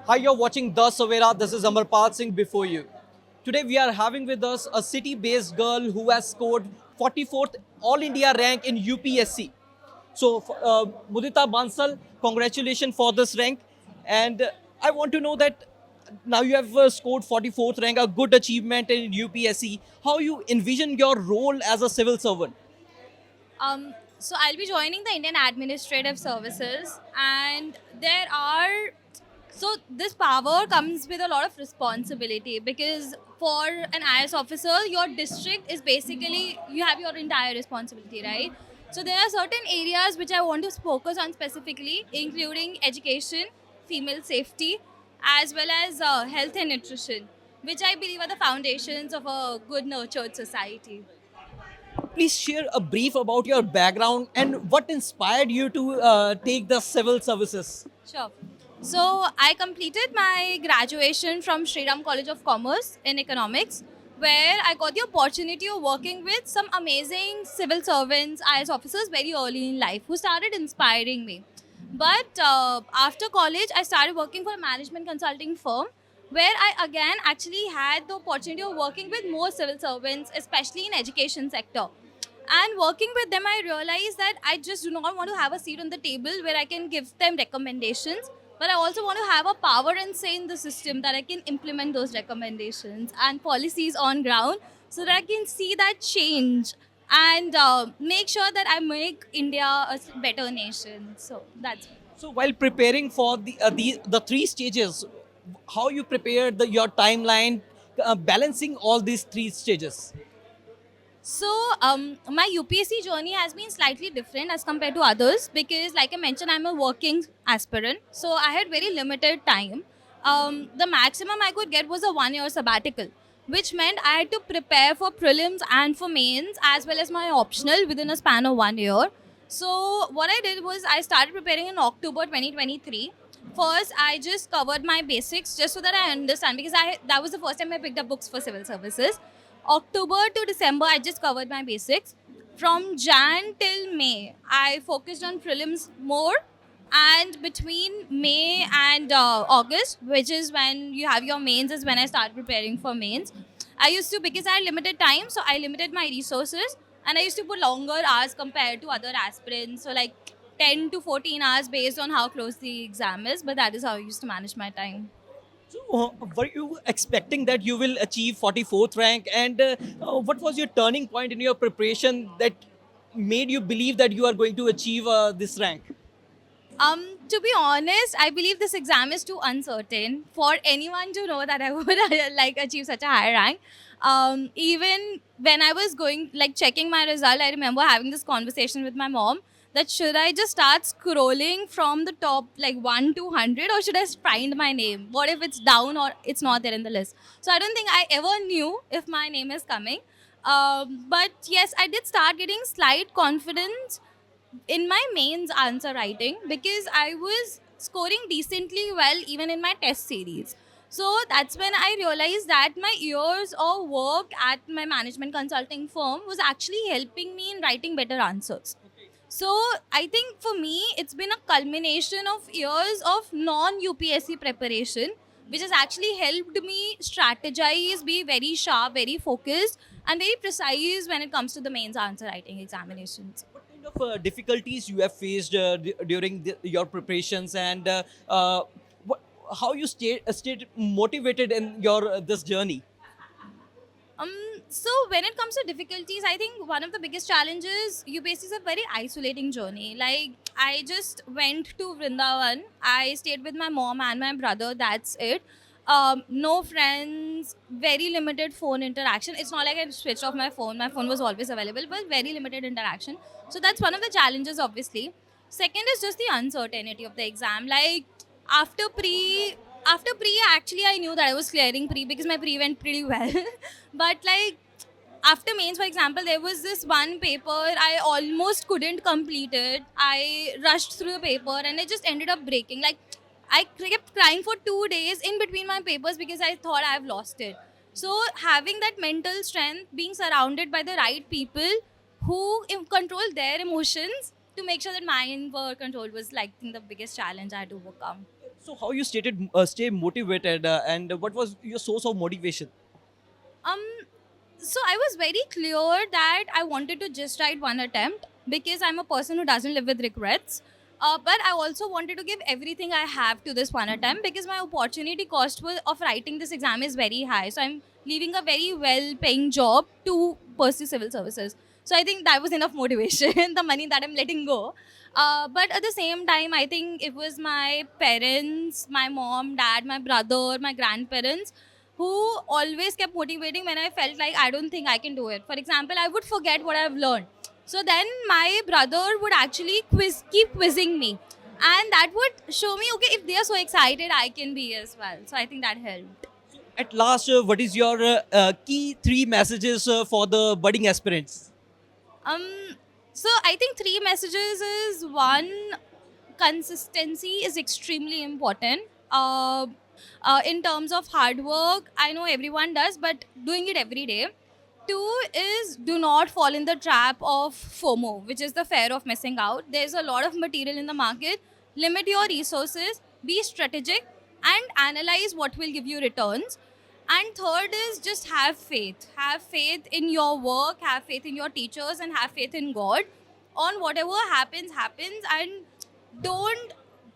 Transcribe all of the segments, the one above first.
Hi, you're watching The Savera. This is Amarpal Singh before you. Today we are having with us a city-based girl who has scored 44th All India rank in UPSC. So, Mudita Bansal, congratulations for this rank. And I want to know that now you have scored 44th rank, a good achievement in UPSC. How you envision your role as a civil servant? So I'll be joining the Indian Administrative Services, and so this power comes with a lot of responsibility because for an IS officer, your district is basically you have your entire responsibility, right? So there are certain areas which I want to focus on specifically, including education, female safety, as well as health and nutrition, which I believe are the foundations of a good nurtured society. Please share a brief about your background and what inspired you to take the civil services. Sure. So I completed my graduation from Sriram College of Commerce in economics, where I got the opportunity of working with some amazing civil servants, IS officers very early in life who started inspiring me. But after college, I started working for a management consulting firm where I again actually had the opportunity of working with more civil servants, especially in education sector. And working with them, I realized that I just do not want to have a seat on the table where I can give them recommendations, but I also want to have a power and say in the system that I can implement those recommendations and policies on ground so that I can see that change and make sure that I make India a better nation. So that's it. So while preparing for the three stages, how you prepared your timeline, balancing all these three stages? So, my UPSC journey has been slightly different as compared to others because, like I mentioned, I'm a working aspirant. So, I had very limited time. The maximum I could get was a 1 year sabbatical, which meant I had to prepare for prelims and for mains as well as my optional within a span of 1 year. So, what I did was I started preparing in October 2023. First, I just covered my basics just so that I understand because that was the first time I picked up books for civil services. October to December, I just covered my basics. From Jan till May, I focused on prelims more. And between May and August, which is when you have your mains, is when I started preparing for mains. I used to, because I had limited time, so I limited my resources and I used to put longer hours compared to other aspirants. So, like 10 to 14 hours based on how close the exam is. But that is how I used to manage my time. So were you expecting that you will achieve 44th rank, and what was your turning point in your preparation that made you believe that you are going to achieve this rank? To be honest, I believe this exam is too uncertain for anyone to know that I would like achieve such a high rank. Even when I was going like checking my result, I remember having this conversation with my mom that should I just start scrolling from the top like 1 to 100 or should I find my name? What if it's down or it's not there in the list? So I don't think I ever knew if my name is coming. But yes, I did start getting slight confidence in my mains answer writing because I was scoring decently well even in my test series. So that's when I realized that my years of work at my management consulting firm was actually helping me in writing better answers. So I think for me, it's been a culmination of years of non UPSC preparation, which has actually helped me strategize, be very sharp, very focused, and very precise when it comes to the mains answer writing examinations. What kind of difficulties you have faced during your preparations, and what, how you stayed motivated in your this journey? Um, so when it comes to difficulties, I think one of the biggest challenges UPSC is a very isolating journey. Like I just went to Vrindavan. I stayed with my mom and my brother. That's it. No friends, very limited phone interaction. It's not like I switched off my phone. My phone was always available, but very limited interaction. So that's one of the challenges, obviously. Second is just the uncertainty of the exam. Like after pre after pre actually I knew that I was clearing pre because my pre went pretty well. But like after mains, for example, there was this one paper I almost couldn't complete it. I rushed through the paper and it just ended up breaking. Like I kept crying for 2 days in between my papers because I thought I've lost it. So having that mental strength, being surrounded by the right people who control their emotions to make sure that mine were controlled was like I think the biggest challenge I had to overcome. So how you stay motivated and what was your source of motivation? Um, so I was very clear that I wanted to just write one attempt because I'm a person who doesn't live with regrets. But I also wanted to give everything I have to this one attempt because my opportunity cost of writing this exam is very high. So I'm leaving a very well paying job to pursue civil services. So I think that was enough motivation, the money that I'm letting go. But at the same time, I think it was my parents, my mom, dad, my brother, my grandparents who always kept motivating when I felt like I don't think I can do it. For example, I would forget what I've learned. So then my brother would actually keep quizzing me. And that would show me, okay, if they are so excited, I can be as well. So I think that helped. At last, what is your key three messages for the budding aspirants? Um, so I think three messages is one, consistency is extremely important. In terms of hard work, I know everyone does, but doing it every day. Two is do not fall in the trap of FOMO, which is the fear of missing out. There's a lot of material in the market. Limit your resources, be strategic, and analyze what will give you returns. And third is just have faith. Have faith in your work, have faith in your teachers, and have faith in God. On whatever happens, happens, and don't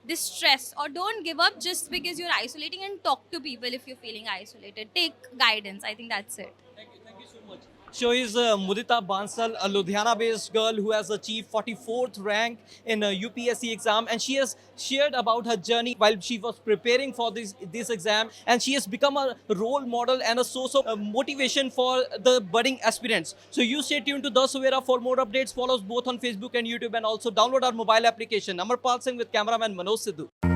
distress or don't give up just because you're isolating, and talk to people if you're feeling isolated. Take guidance. I think that's it. Thank you so much. So is Mudita Bansal, a Ludhiana-based girl who has achieved 44th rank in a UPSC exam, and she has shared about her journey while she was preparing for this exam, and she has become a role model and a source of motivation for the budding aspirants. So you stay tuned to The Savera for more updates. Follow us both on Facebook and YouTube, and also download our mobile application. Amarpal Singh with cameraman Manoj Sidhu.